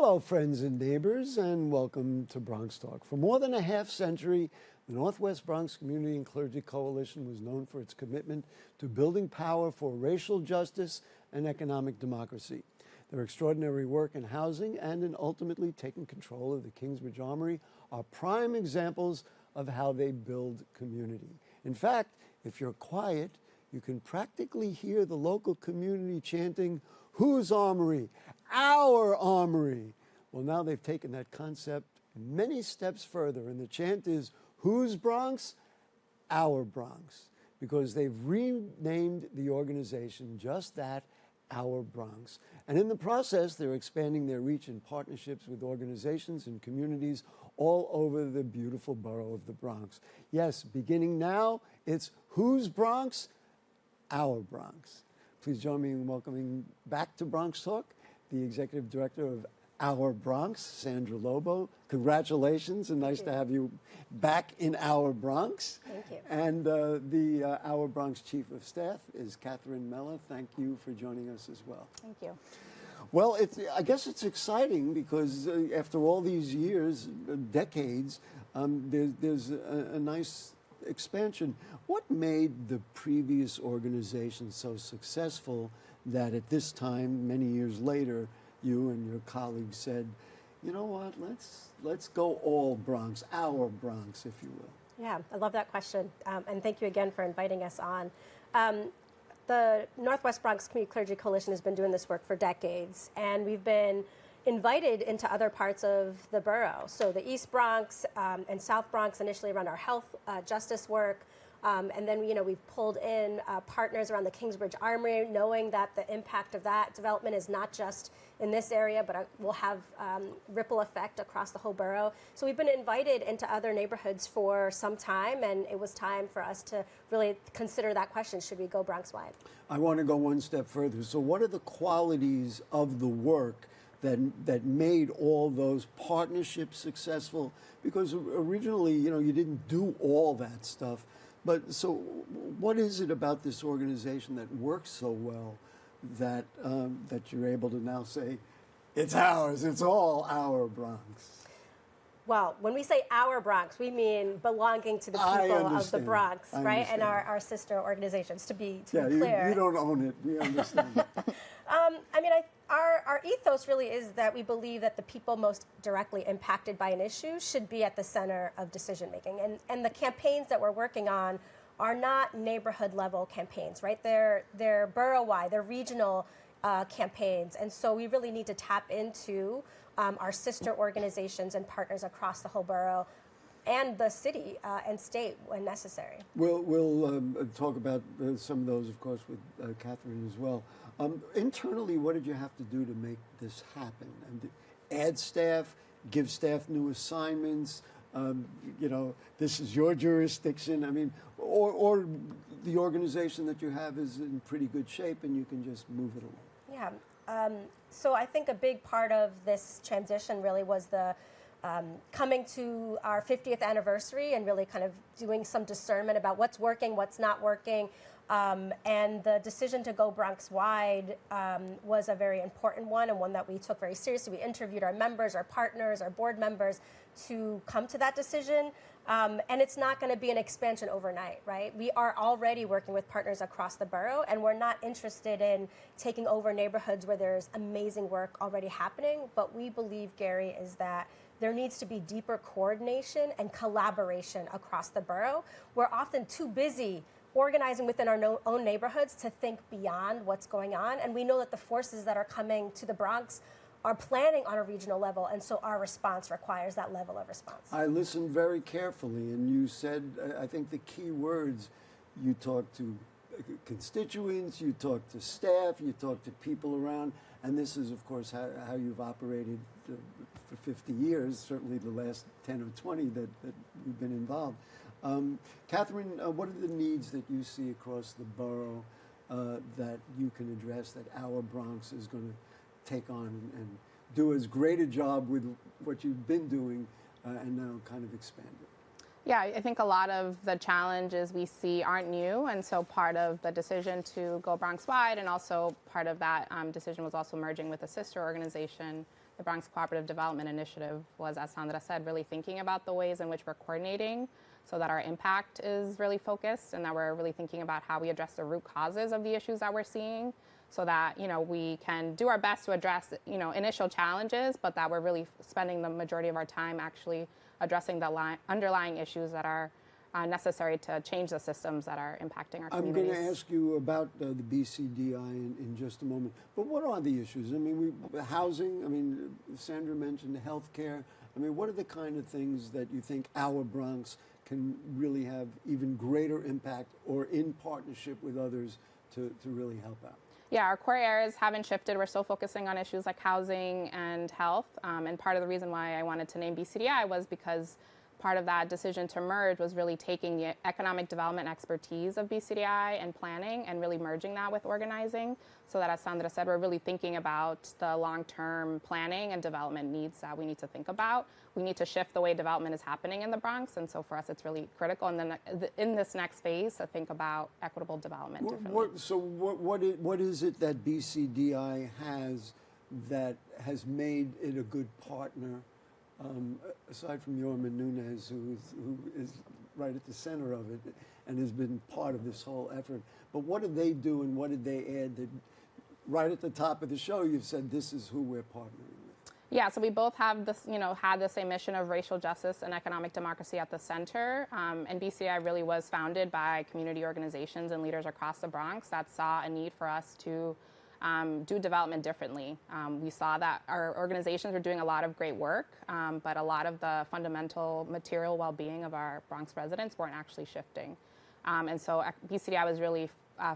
Hello, friends and neighbors, and welcome to BronxTalk. For more than a half century, the Northwest Bronx Community and Clergy Coalition was known for its commitment to building power for racial justice and economic democracy. Their extraordinary work in housing and in ultimately taking control of the Kingsbridge Armory are prime examples of how they build community. In fact, if you're quiet, you can practically hear the local community chanting, "Whose Armory? Our Armory." Well, now they've taken that concept many steps further, and the chant is, "Whose Bronx? Our Bronx," because they've renamed the organization just that, Our Bronx. And in the process, they're expanding their reach in partnerships with organizations and communities all over the beautiful borough of the Bronx. Yes, beginning now, it's Whose Bronx? Our Bronx. Please join me in welcoming back to BronxTalk the Executive Director of Our Bronx, Sandra Lobo. Congratulations, and nice to have you back in Our Bronx. Thank you. And the Our Bronx Chief of Staff is Katherine Mella. Thank you for joining us as well. Thank you. Well, I guess it's exciting because after all these years, decades, there's a nice expansion. What made the previous organization so successful that at this time, many years later, you and your colleagues said, you know what, let's go all Bronx, our Bronx, if you will? Yeah, I love that question. And thank you again for inviting us on. The Northwest Bronx Community Clergy Coalition has been doing this work for decades, and we've been invited into other parts of the borough. So the East Bronx and South Bronx initially around our health justice work. And then, we've pulled in partners around the Kingsbridge Armory, knowing that the impact of that development is not just in this area, but will have ripple effect across the whole borough. So we've been invited into other neighborhoods for some time, and it was time for us to really consider that question, should we go Bronx-wide? I want to go one step further. So what are the qualities of the work that made all those partnerships successful? Because originally, you didn't do all that stuff. But so what is it about this organization that works so well that you're able to now say, it's ours, it's all our Bronx? Well, when we say our Bronx, we mean belonging to the people of the Bronx, right? And our sister organizations, to be clear. You don't own it, we understand. Our ethos really is that we believe that the people most directly impacted by an issue should be at the center of decision making. And the campaigns that we're working on are not neighborhood level campaigns, right? They're borough-wide, they're regional campaigns. And so we really need to tap into our sister organizations and partners across the whole borough and the city and state when necessary. We'll talk about some of those, of course, with Katherine as well. Internally, what did you have to do to make this happen? And add staff, give staff new assignments, this is your jurisdiction. Or the organization that you have is in pretty good shape and you can just move it along. Yeah. So I think a big part of this transition really was the coming to our 50th anniversary and really kind of doing some discernment about what's working, what's not working. And the decision to go Bronx-wide was a very important one, and one that we took very seriously. We interviewed our members, our partners, our board members to come to that decision. And it's not going to be an expansion overnight, right? We are already working with partners across the borough, and we're not interested in taking over neighborhoods where there's amazing work already happening. But we believe, Gary, is that there needs to be deeper coordination and collaboration across the borough. We're often too busy organizing within our own neighborhoods to think beyond what's going on. And we know that the forces that are coming to the Bronx are planning on a regional level, and so our response requires that level of response. I listened very carefully, and you said, I think the key words, you talked to constituents, you talked to staff, you talked to people around, and this is, of course, how you've operated for 50 years, certainly the last 10 or 20 that you've been involved. Katherine, what are the needs that you see across the borough that you can address, that Our Bronx is going to take on and do as great a job with what you've been doing and now kind of expand it? Yeah, I think a lot of the challenges we see aren't new, and so part of the decision to go Bronx-wide, and also part of that decision was also merging with a sister organization, the the Bronx Cooperative Development Initiative was, as Sandra said, really thinking about the ways in which we're coordinating so that our impact is really focused and that we're really thinking about how we address the root causes of the issues that we're seeing so that, we can do our best to address, initial challenges, but that we're really spending the majority of our time actually addressing the underlying issues that are necessary to change the systems that are impacting our communities. I'm going to ask you about the BCDI in just a moment. But what are the issues? I mean, housing, Sandra mentioned healthcare. What are the kind of things that you think Our Bronx can really have even greater impact or in partnership with others to really help out? Yeah, our core areas haven't shifted. We're still focusing on issues like housing and health. And part of the reason why I wanted to name BCDI was because part of that decision to merge was really taking the economic development expertise of BCDI and planning and really merging that with organizing so that, as Sandra said, we're really thinking about the long-term planning and development needs that we need to think about. We need to shift the way development is happening in the Bronx, and so for us it's really critical. And then in this next phase to think about equitable development differently. What is it that BCDI has that has made it a good partner? Aside from Yorman Nunez, who is right at the center of it and has been part of this whole effort. But what did they do and what did they add that right at the top of the show you've said this is who we're partnering with? Yeah, so we both have this, had the same mission of racial justice and economic democracy at the center. And BCI really was founded by community organizations and leaders across the Bronx that saw a need for us to do development differently. We saw that our organizations were doing a lot of great work, but a lot of the fundamental material well-being of our Bronx residents weren't actually shifting. And so BCDI was really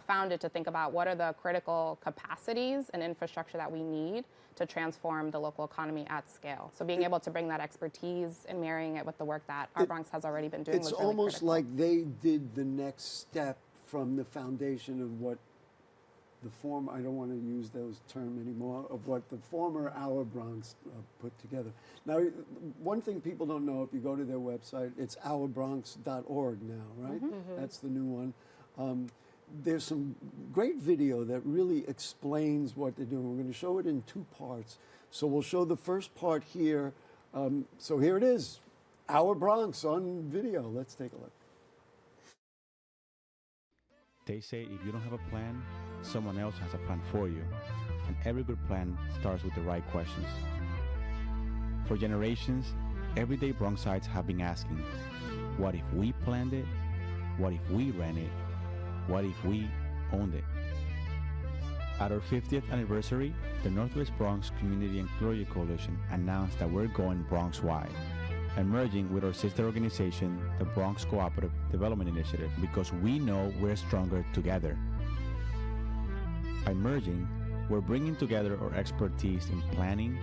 founded to think about what are the critical capacities and infrastructure that we need to transform the local economy at scale. So being able to bring that expertise and marrying it with the work that Our Bronx has already been doing was really almost critical. like they did the next step from the foundation of what the former, I don't want to use those terms anymore, of what the former Our Bronx put together. Now, one thing people don't know, if you go to their website, it's ourbronx.org now, right? Mm-hmm. That's the new one. There's some great video that really explains what they're doing. We're going to show it in two parts. So we'll show the first part here. So here it is, Our Bronx on video. Let's take a look. They say if you don't have a plan, someone else has a plan for you. And every good plan starts with the right questions. For generations, everyday Bronxites have been asking, what if we planned it? What if we ran it? What if we owned it? At our 50th anniversary, the Northwest Bronx Community and Clergy Coalition announced that we're going Bronx-wide and merging with our sister organization, the Bronx Cooperative Development Initiative, because we know we're stronger together. By merging, we're bringing together our expertise in planning,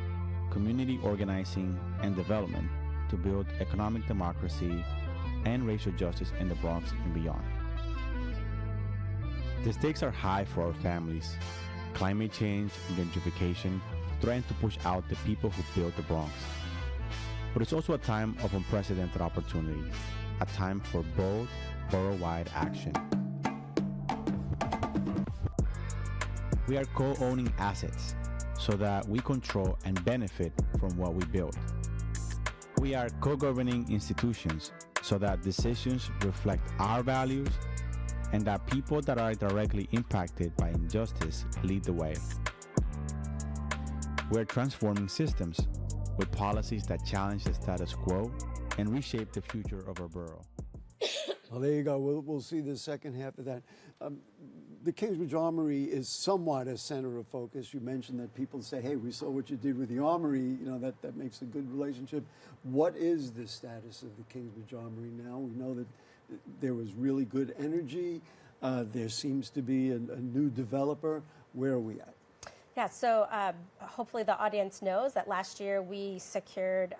community organizing, and development to build economic democracy and racial justice in the Bronx and beyond. The stakes are high for our families. Climate change and gentrification threaten to push out the people who built the Bronx. But it's also a time of unprecedented opportunity, a time for bold, borough-wide action. We are co-owning assets so that we control and benefit from what we build. We are co-governing institutions so that decisions reflect our values and that people that are directly impacted by injustice lead the way. We're transforming systems with policies that challenge the status quo and reshape the future of our borough. Well, there you go. We'll see the second half of that. The Kingsbridge Armory is somewhat a center of focus. You mentioned that people say, hey, we saw what you did with the Armory. That makes a good relationship. What is the status of the Kingsbridge Armory now? We know that there was really good energy. There seems to be a new developer. Where are we at? Yeah, so hopefully the audience knows that last year we secured,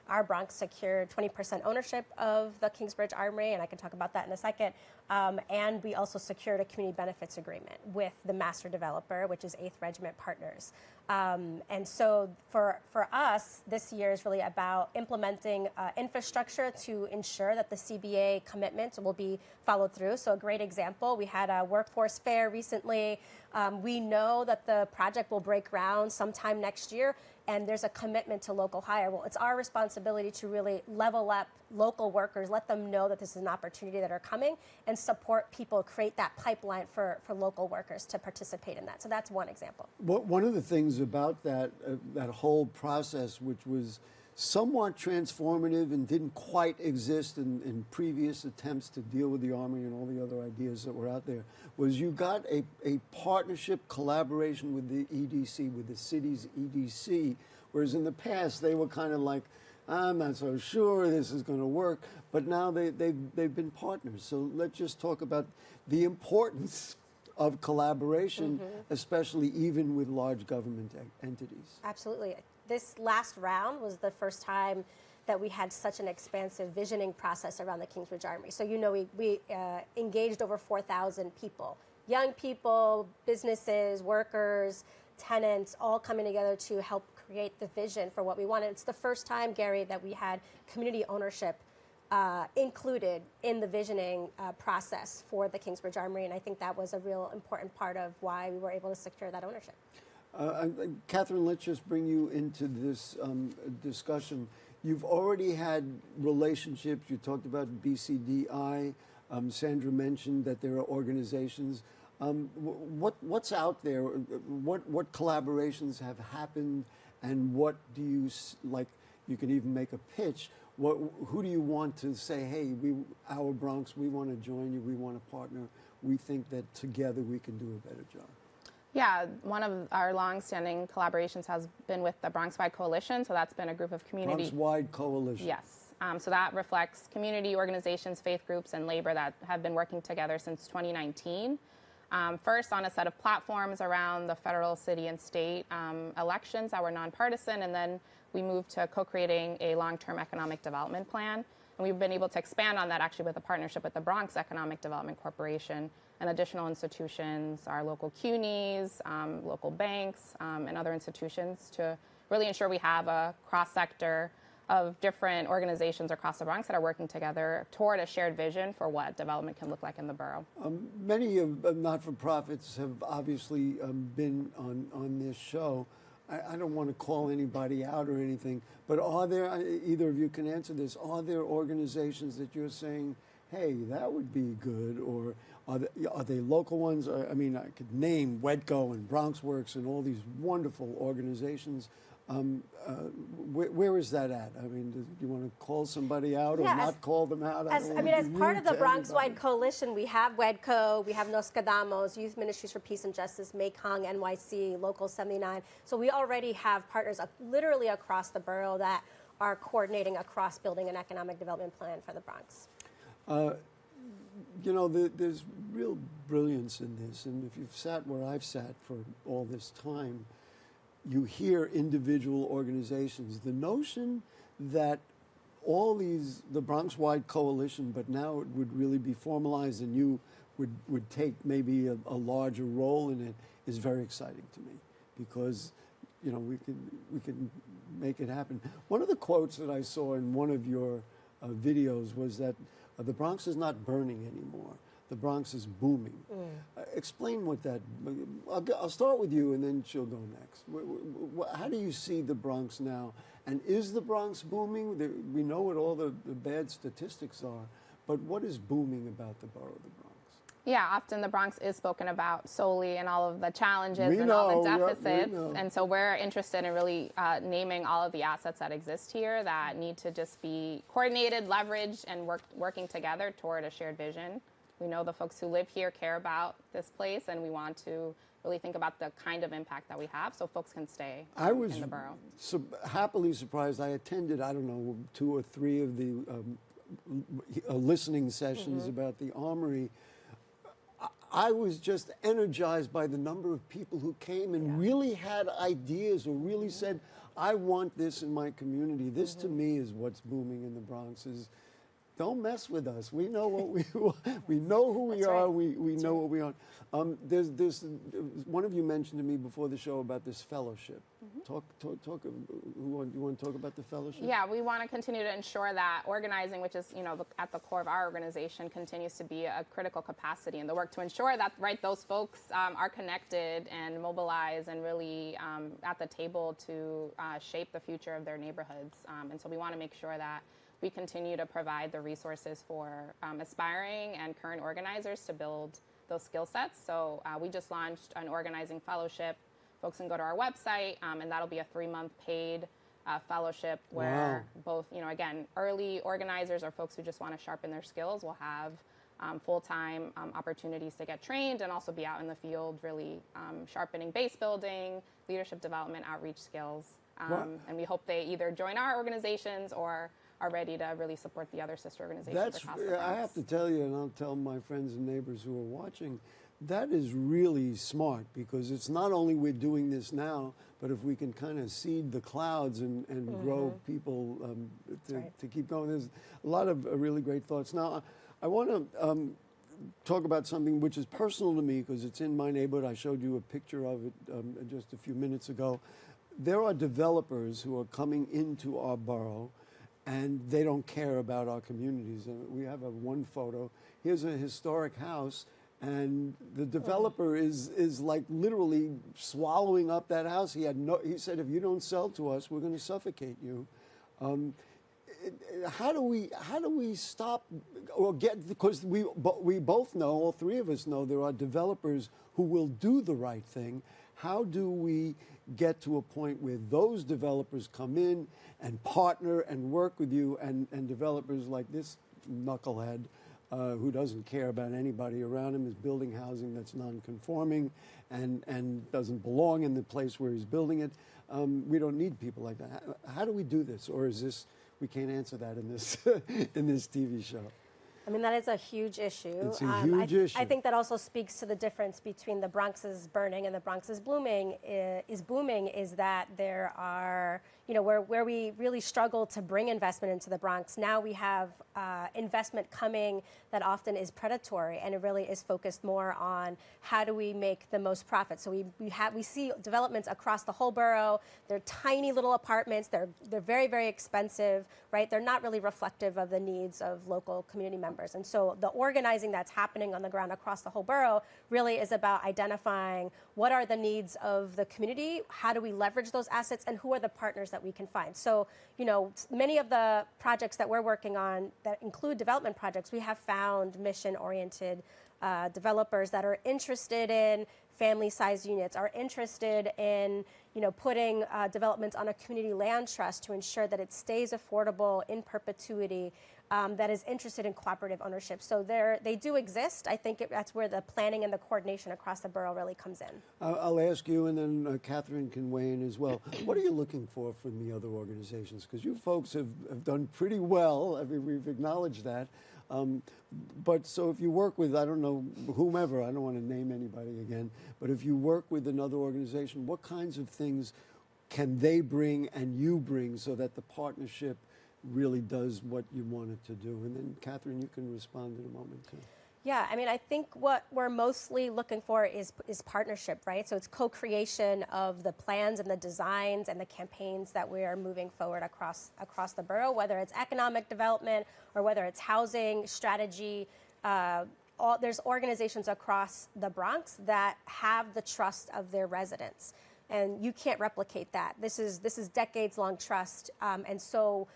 Our Bronx secured 20% ownership of the Kingsbridge Armory, and I can talk about that in a second. And we also secured a community benefits agreement with the master developer, which is 8th Regiment Partners. And so for us, this year is really about implementing infrastructure to ensure that the CBA commitments will be followed through. So a great example, we had a workforce fair recently. We know that the project will break ground sometime next year, and there's a commitment to local hire. Well, it's our responsibility to really level up local workers, let them know that this is an opportunity that are coming, and support people, create that pipeline for local workers to participate in that. So that's one example. One of the things about that whole process, which was somewhat transformative and didn't quite exist in previous attempts to deal with the Army and all the other ideas that were out there, was you got a partnership collaboration with the EDC, with the city's EDC, whereas in the past they were kind of like, I'm not so sure this is going to work, but now they've been partners. So let's just talk about the importance of collaboration, especially even with large government entities. Absolutely. This last round was the first time that we had such an expansive visioning process around the Kingsbridge Armory. So, you know, we engaged over 4,000 people, young people, businesses, workers, tenants, all coming together to help create the vision for what we wanted. It's the first time, Gary, that we had community ownership included in the visioning process for the Kingsbridge Armory, and I think that was a real important part of why we were able to secure that ownership. Katherine, let's just bring you into this discussion. You've already had relationships. You talked about BCDI. Sandra mentioned that there are organizations. What's out there? What collaborations have happened, and what do you like? You can even make a pitch. Who do you want to say, hey, Our Bronx, we want to join you, we want to partner, we think that together we can do a better job? Yeah, one of our long-standing collaborations has been with the Bronx-wide coalition. So that's been a group of community. Bronx-wide coalition. Yes. So that reflects community organizations, faith groups, and labor that have been working together since 2019. First on a set of platforms around the federal, city, and state elections that were nonpartisan, and then we moved to co-creating a long-term economic development plan. And we've been able to expand on that actually with a partnership with the Bronx Economic Development Corporation and additional institutions, our local CUNYs, local banks, and other institutions to really ensure we have a cross-sector of different organizations across the Bronx that are working together toward a shared vision for what development can look like in the borough. Many of not-for-profits have obviously been on this show. I don't want to call anybody out or anything, but are there, either of you can answer this, are there organizations that you're saying, hey, that would be good, or are they local ones? I mean, I could name WEDCO and BronxWorks and all these wonderful organizations. Where is that at? I mean, do you want to call somebody out or not call them out? As part of the Bronx-wide coalition, we have WEDCO, we have Nostradamus, Youth Ministries for Peace and Justice, Mekong, NYC, Local 79. So we already have partners literally across the borough that are coordinating across building an economic development plan for the Bronx. You know, there's real brilliance in this, and if you've sat where I've sat for all this time, you hear individual organizations. The notion that the Bronx-wide coalition, but now it would really be formalized and you would take maybe a larger role in it, is very exciting to me, because, you know, we can make it happen. One of the quotes that I saw in one of your videos was that the Bronx is not burning anymore. The Bronx is booming. Explain what that. I'll start with you, and then she'll go next. How do you see the Bronx now? And is the Bronx booming? We know what all the bad statistics are, but what is booming about the borough of the Bronx? Yeah, often the Bronx is spoken about solely in all of the challenges and all the deficits. And so we're interested in really naming all of the assets that exist here that need to just be coordinated, leveraged, and working together toward a shared vision. We know the folks who live here care about this place, and we want to really think about the kind of impact that we have so folks can stay in the borough. Happily surprised. I attended, 2 or 3 of the listening sessions about the Armory. I was just energized by the number of people who came and really had ideas or really said, I want this in my community. This to me is what's booming in the Bronx, is don't mess with us. We know what we know who we That's are. right. We know what we are. There's one of you mentioned to me before the show about this fellowship. Talk. You want to talk about the fellowship? Yeah, we want to continue to ensure that organizing, which is at the core of our organization, continues to be a critical capacity in the work to ensure that those folks are connected and mobilized and really at the table to shape the future of their neighborhoods. And so we want to make sure that we continue to provide the resources for aspiring and current organizers to build those skill sets. So we just launched an organizing fellowship. Folks can go to our website, and that'll be a 3-month paid fellowship where both, again, early organizers or folks who just want to sharpen their skills will have full-time opportunities to get trained and also be out in the field really sharpening base building, leadership development, outreach skills. And we hope they either join our organizations or are ready to really support the other sister organizations across the Bronx. I have to tell you, and I'll tell my friends and neighbors who are watching, that is really smart, because it's not only we're doing this now, but if we can kind of seed the clouds and grow people to keep going. There's a lot of really great thoughts. Now, I want to talk about something which is personal to me because it's in my neighborhood. I showed you a picture of it just a few minutes ago. There are developers who are coming into our borough, and they don't care about our communities. We have one photo. Here's a historic house, and the developer is like literally swallowing up that house. He said, if you don't sell to us, we're going to suffocate you. How do we stop or get, because we both know, all three of us know, there are developers who will do the right thing. How do we get to a point where those developers come in and partner and work with you, and developers like this knucklehead who doesn't care about anybody around him, is building housing that's non-conforming and doesn't belong in the place where he's building it. We don't need people like that. How do we do this? Or is this, we can't answer that in this in this TV show? I mean, that is a huge issue. It's a huge issue. I think that also speaks to the difference between the Bronx's burning and the Bronx's blooming. Is booming is that there are, where we really struggle to bring investment into the Bronx. Now we have investment coming that often is predatory, and it really is focused more on how do we make the most profit. So we see developments across the whole borough. They're tiny little apartments. They're very, very expensive, right? They're not really reflective of the needs of local community members. And so the organizing that's happening on the ground across the whole borough really is about identifying what are the needs of the community, how do we leverage those assets, and who are the partners that we can find. So, many of the projects that we're working on that include development projects, we have found mission-oriented developers that are interested in family-sized units, are interested in putting developments on a community land trust to ensure that it stays affordable in perpetuity, that is interested in cooperative ownership. So they do exist. I think that's where the planning and the coordination across the borough really comes in. I'll ask you, and then Katherine can weigh in as well. What are you looking for from the other organizations? Because you folks have done pretty well. I mean, we've acknowledged that. But so if you work with, I don't know, whomever, I don't want to name anybody again, but if you work with another organization, what kinds of things can they bring and you bring so that the partnership really does what you want it to do? And then, Katherine, you can respond in a moment, too. Yeah, I mean, I think what we're mostly looking for is partnership, right? So it's co-creation of the plans and the designs and the campaigns that we are moving forward across the borough, whether it's economic development or whether it's housing strategy. There's organizations across the Bronx that have the trust of their residents, and you can't replicate that. This is decades-long trust, and so.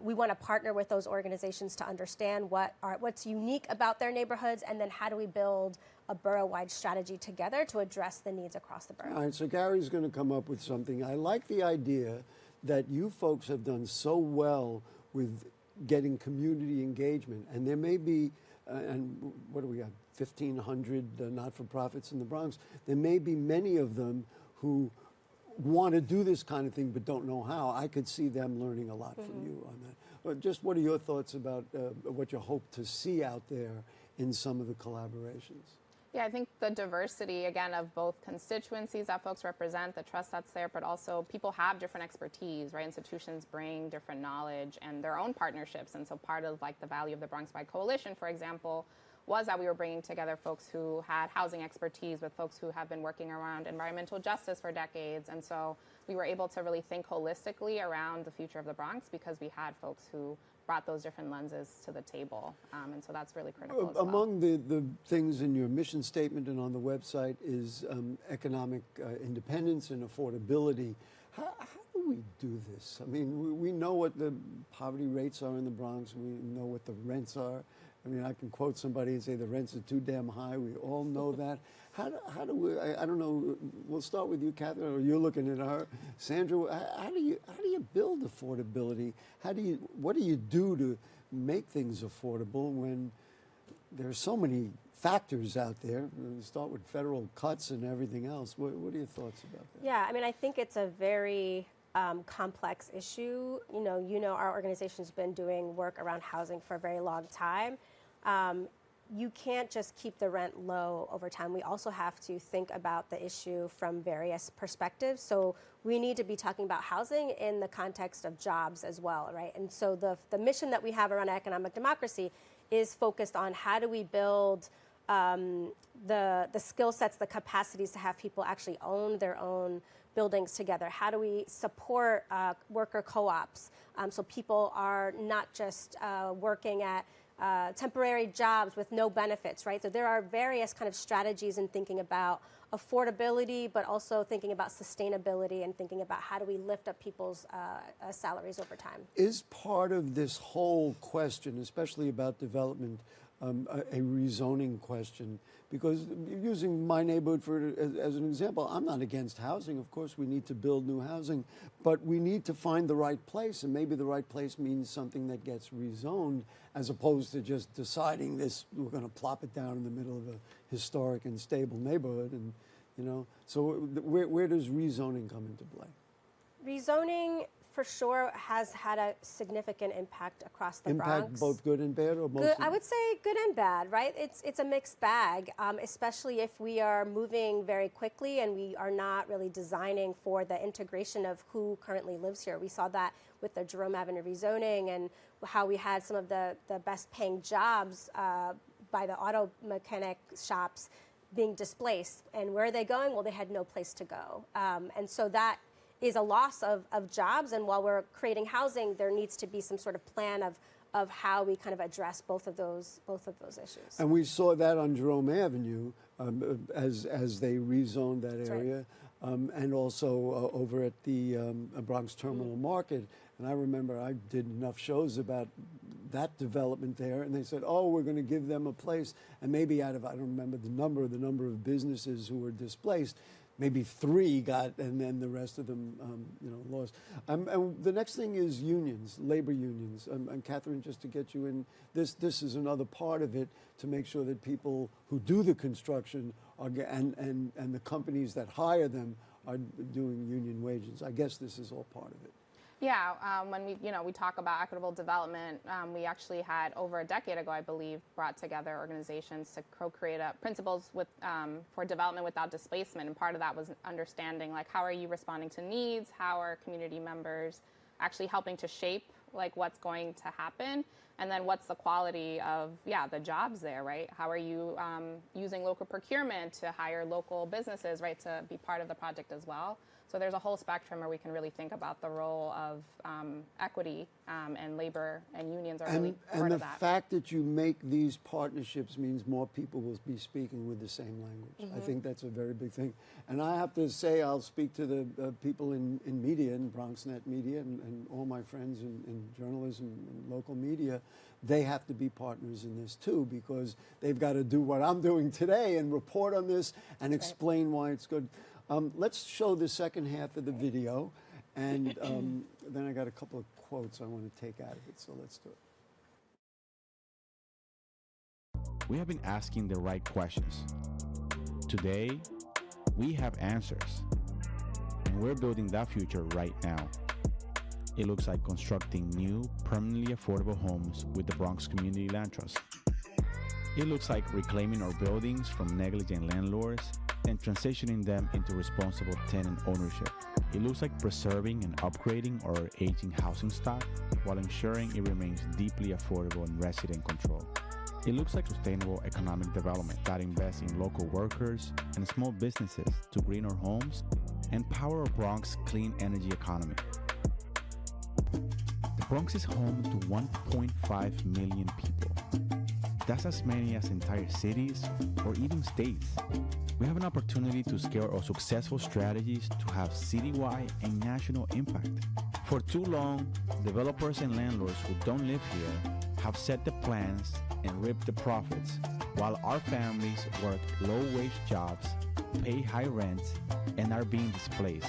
We want to partner with those organizations to understand what's unique about their neighborhoods, and then how do we build a borough-wide strategy together to address the needs across the borough. All right, so Gary's going to come up with something. I like the idea that you folks have done so well with getting community engagement, and there may be, and what do we got, 1,500 not-for-profits in the Bronx. There may be many of them who want to do this kind of thing but don't know how. I could see them learning a lot from you on that. But just what are your thoughts about what you hope to see out there in some of the collaborations? Yeah, I think the diversity, again, of both constituencies that folks represent, the trust that's there, but also people have different expertise, right? Institutions bring different knowledge and their own partnerships. And so part of like the value of the Bronx-wide coalition, for example, was that we were bringing together folks who had housing expertise with folks who have been working around environmental justice for decades. And so we were able to really think holistically around the future of the Bronx because we had folks who brought those different lenses to the table. And so that's really critical as well. Among the things in your mission statement and on the website is economic independence and affordability. How do we do this? I mean, we know what the poverty rates are in the Bronx. We know what the rents are. I mean, I can quote somebody and say the rents are too damn high. We all know that. How do we? I don't know. We'll start with you, Katherine, or you're looking at her, Sandra. How do you build affordability? What do you do to make things affordable when there's so many factors out there? We start with federal cuts and everything else. What are your thoughts about that? Yeah, I mean, I think it's a very complex issue. You know, our organization's been doing work around housing for a very long time. You can't just keep the rent low over time. We also have to think about the issue from various perspectives. So we need to be talking about housing in the context of jobs as well, right? And so the mission that we have around economic democracy is focused on how do we build the skill sets, the capacities to have people actually own their own buildings together. How do we support worker co-ops so people are not just working at temporary jobs with no benefits, right? So there are various kind of strategies in thinking about affordability, but also thinking about sustainability and thinking about how do we lift up people's salaries over time. Is part of this whole question, especially about development, a rezoning question? Because using my neighborhood as an example, I'm not against housing. Of course, we need to build new housing, but we need to find the right place, and maybe the right place means something that gets rezoned as opposed to just deciding this, we're going to plop it down in the middle of a historic and stable neighborhood. And, you know, so where does rezoning come into play? Rezoning, for sure, has had a significant impact across the Bronx. Impact both good and bad, or mostly? Good, I would say good and bad, right? It's a mixed bag, especially if we are moving very quickly and we are not really designing for the integration of who currently lives here. We saw that with the Jerome Avenue rezoning and how we had some of the best paying jobs by the auto mechanic shops being displaced. And where are they going? Well, they had no place to go. And so that is a loss of jobs, and while we're creating housing, there needs to be some sort of plan of how we kind of address both of those issues. And we saw that on Jerome Avenue as they rezoned that area, right. And also over at the Bronx Terminal Market. And I remember I did enough shows about that development there, and they said, "Oh, we're going to give them a place." And maybe out of, I don't remember the number of businesses who were displaced, maybe 3 got, and then the rest of them, lost. And the next thing is unions, labor unions. And Katherine, just to get you in, this is another part of it to make sure that people who do the construction are, and the companies that hire them are doing union wages. I guess this is all part of it. Yeah, when we talk about equitable development, we actually had over a decade ago, I believe, brought together organizations to co-create principles for development without displacement. And part of that was understanding, like, how are you responding to needs? How are community members actually helping to shape, like, what's going to happen? And then what's the quality of, the jobs there, right? How are you using local procurement to hire local businesses, right, to be part of the project as well? So there's a whole spectrum where we can really think about the role of equity, and labor and unions are really part of that. And the fact that you make these partnerships means more people will be speaking with the same language. Mm-hmm. I think that's a very big thing. And I have to say, I'll speak to the people in media, in BronxNet media, and all my friends in journalism and local media. They have to be partners in this too, because they've got to do what I'm doing today and report on this and explain why it's good. Let's show the second half of the video, and then I got a couple of quotes I want to take out of it, so let's do it. We have been asking the right questions. Today, we have answers, and we're building that future right now. It looks like constructing new, permanently affordable homes with the Bronx Community Land Trust. It looks like reclaiming our buildings from negligent landlords and transitioning them into responsible tenant ownership. It looks like preserving and upgrading our aging housing stock while ensuring it remains deeply affordable and resident controlled. It looks like sustainable economic development that invests in local workers and small businesses to green our homes and power our Bronx clean energy economy. The Bronx is home to 1.5 million people. That's as many as entire cities or even states. We have an opportunity to scale our successful strategies to have citywide and national impact. For too long, developers and landlords who don't live here have set the plans and reap the profits, while our families work low-wage jobs, pay high rents, and are being displaced.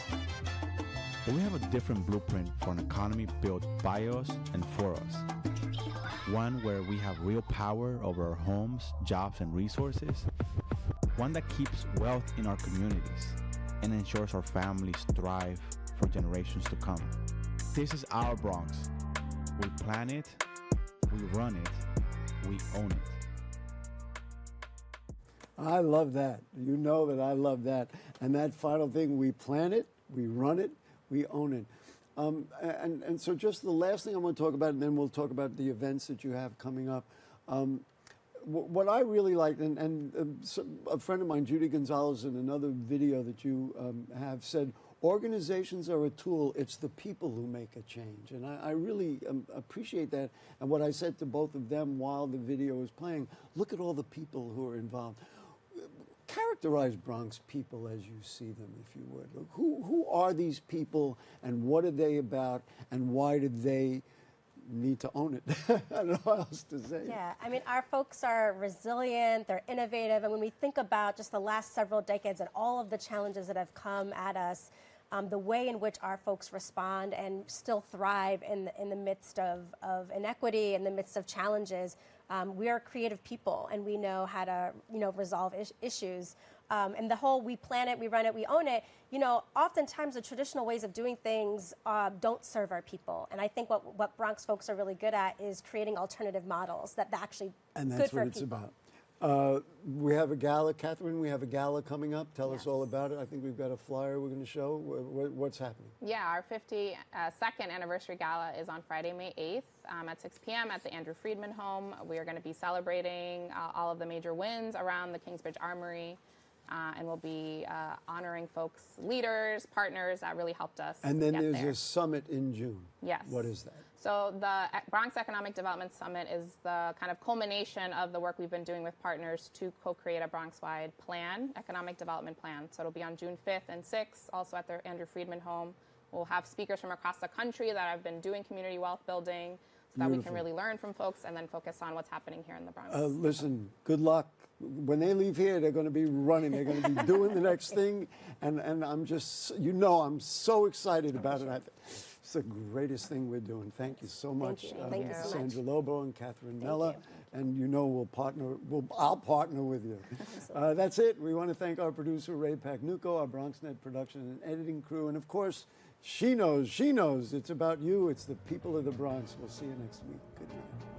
But we have a different blueprint for an economy built by us and for us. One where we have real power over our homes, jobs, and resources. One that keeps wealth in our communities and ensures our families thrive for generations to come. This is our Bronx. We plan it, we run it, we own it. I love that. You know that I love that. And that final thing, we plan it, we run it, we own it. And so just the last thing I want to talk about, and then we'll talk about the events that you have coming up. What I really like, so a friend of mine, Judy Gonzalez, in another video that you have said, organizations are a tool, it's the people who make a change. And I really appreciate that. And what I said to both of them while the video was playing, look at all the people who are involved. Characterize Bronx people as you see them, if you would. Who are these people, and what are they about, and why do they need to own it? I don't know what else to say. Yeah, I mean, our folks are resilient, they're innovative, and when we think about just the last several decades and all of the challenges that have come at us, the way in which our folks respond and still thrive in the midst of inequity, in the midst of challenges. We are creative people, and we know how to, resolve issues. And the whole we plan it, we run it, we own it, oftentimes the traditional ways of doing things don't serve our people. And I think what Bronx folks are really good at is creating alternative models that actually and good that's for what it's people. about. We have a gala, Katherine, we have a gala coming up. Tell us all about it. I think we've got a flyer we're going to show. What's happening? Yeah, our 52nd anniversary gala is on Friday, May 8th at 6 p.m. at the Andrew Friedman Home. We are going to be celebrating all of the major wins around the Kingsbridge Armory. And we'll be honoring folks, leaders, partners that really helped us. And then there's there. a summit in June. Yes. What is that? So the Bronx Economic Development Summit is the kind of culmination of the work we've been doing with partners to co-create a Bronx-wide plan, economic development plan. So it'll be on June 5th and 6th, also at the Andrew Friedman Home. We'll have speakers from across the country that have been doing community wealth building so that we can really learn from folks and then focus on what's happening here in the Bronx. Listen, good luck. When they leave here, they're going to be running. They're going to be doing the next thing. And I'm just, I'm so excited about it. It's the greatest thing we're doing. Thank you so much. Thank you so Sandra much. Lobo and Katherine Mella. you. And I'll partner with you. That's it. We want to thank our producer, Ray Pagnucco, our BronxNet production and editing crew. And of course, she knows it's about you. It's the people of the Bronx. We'll see you next week. Good night.